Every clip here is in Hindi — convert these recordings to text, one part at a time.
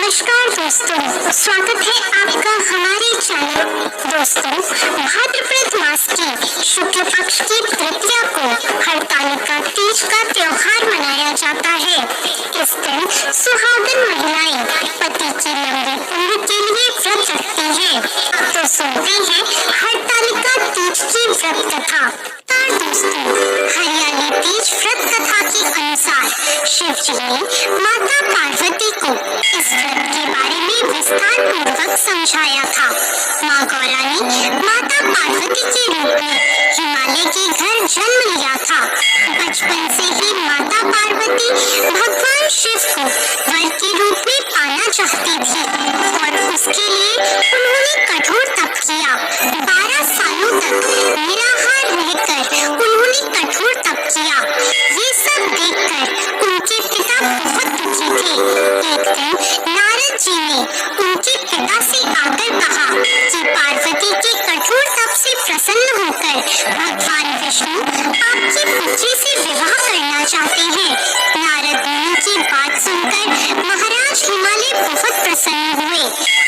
नमस्कार दोस्तों, स्वागत है आपका हमारे चैनल। दोस्तों, भाद्रपद मास की शुक्ल पक्ष की तृतीया को हरतालिका तीज का त्योहार मनाया जाता है। इस दिन सुहागन महिलाएं पति की लंबी उम्र के लिए व्रत रखती हैं। अब तो सुनते हैं हरतालिका तीज की व्रत कथा। दोस्तों, हरियाली तीज व्रत कथा के अनुसार शिव जी ने माता पार्वती को इस व्रत के बारे में विस्तार पूर्वक समझाया था। माँ गौरा ने माता पार्वती के रूप में हिमालय के घर जन्म लिया था। बचपन से ही माता पार्वती भगवान शिव को वर के रूप में पाना चाहती थी और उसके लिए उन्होंने कठोर तप किया। 12 सालों तक निराहार रहकर उन्होंने कठोर तप किया। ये सब देखकर उनके पिता बहुत दुखी थे। एक दिन नारद जी ने उनके पिता से आकर कहा कि पार्वती के कठोर तप से प्रसन्न होकर भगवान विष्णु आपकी पुत्री से विवाह करना चाहते हैं। नारद मुनि की बात सुनकर महाराज हिमालय बहुत प्रसन्न हुए।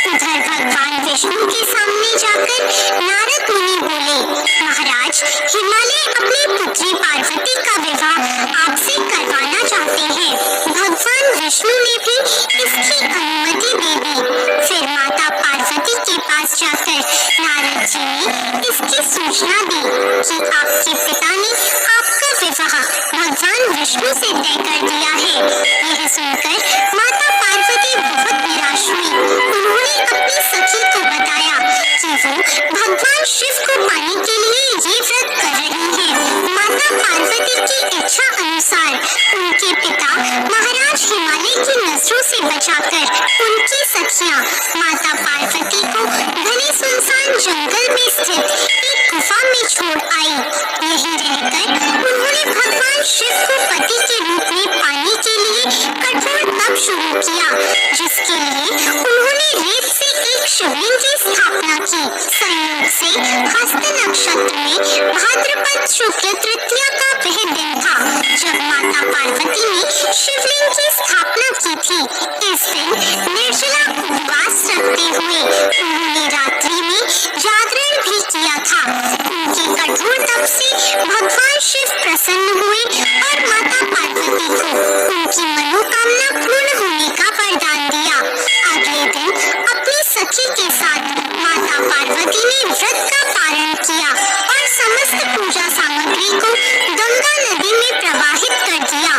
उधर भगवान विष्णु के सामने जाकर नारद मुनि बोले, महाराज हिमालय अपनी पुत्री पार्वती का विवाह आपसे करवाना चाहते हैं। भगवान विष्णु ने भी इसकी अनुमति दे दी। फिर माता पार्वती के पास जाकर नारद जी ने इसकी सूचना दी कि आपके पिता ने आपका विवाह भगवान विष्णु से तय कर दिया है। यह सुनकर माता पार्वती बहुत निराश हुई। उन्होंने अपनी सखी को बताया कि वो भगवान शिव को पाने के लिए ये व्रत कर रही है। माता पार्वती की इच्छा अनुसार उनके पिता महाराज हिमालय की नजरों से बचाकर उनकी सखियां माता पार्वती को घने सुनसान जंगल में स्थित एक गुफा में छोड़ आई। यहीं रहकर उन्होंने भगवान शिव को पति के रूप में पाने के लिए कठोर तप शुरू किया, जिसके लिए उन्होंने रेत से एक शिवलिंग की स्थापना की। संयोग से हस्त नक्षत्र में भाद्रपद शुक्ल तृतीया का वह दिन था जब माता पार्वती ने शिवलिंग की स्थापना की थी। इस दिन निर्जला उपवास रखते हुए उन्होंने रात्रि में जागरण भी किया था। उनके कठोर तप से भगवान शिव प्रसन्न हुए और माता पार्वती को उनकी मनोकामना पूर्ण होने का वरदान दिया। अगले दिन अपनी सखी के साथ माता पार्वती ने व्रत का पारण किया और समस्त पूजा सामग्री को गंगा नदी में प्रवाहित कर दिया।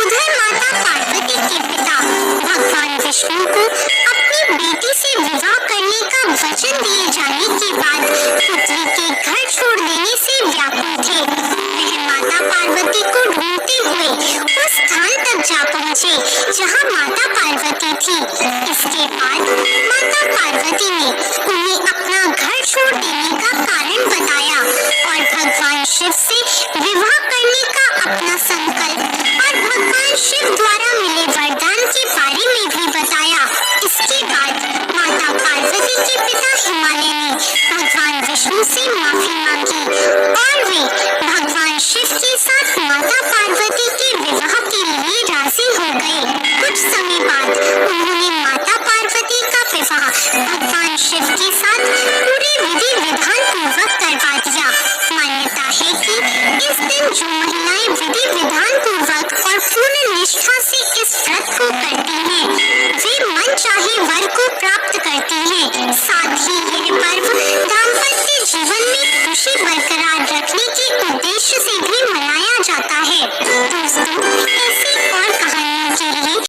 उधर माता पार्वती के पिता भगवान विष्णु को अपनी बेटी से विवाह करने का वचन दिए जाने के बाद पुत्री के घर छोड़ देने से व्याकुल थे। वह माता पार्वती को ढूंढते हुए उस स्थान तक जा पहुँचे जहाँ माता पार्वती थी। इसके बाद माता पार्वती ने उन्हें अपना घर छोड़ देने का कारण बताया और भगवान शिव से विवाह करने का अपना संकल्प और भगवान शिव द्वारा मिले वरदान के बारे में भी बताया। इसके बाद माता पार्वती के पिता हिमालय ने भगवान विष्णु से माफी मांगी और वे भगवान शिव के साथ माता पार्वती के विवाह के लिए राजी हो गए। कुछ समय बाद उन्होंने माता पार्वती का विवाह भगवान शिव के साथ पूरे विधि विधान पूर्वक करवा दिया। मान्यता है कि इस दिन जो महिलाएं विधि विधान पूर्वक और पूर्ण निष्ठा से इस व्रत को करती हैं, वे मन चाहे वर को प्राप्त करती हैं। साथ ही यह पर्व दाम्पत्य जीवन में खुशी बरकरार रखने के उद्देश्य से भी मनाया जाता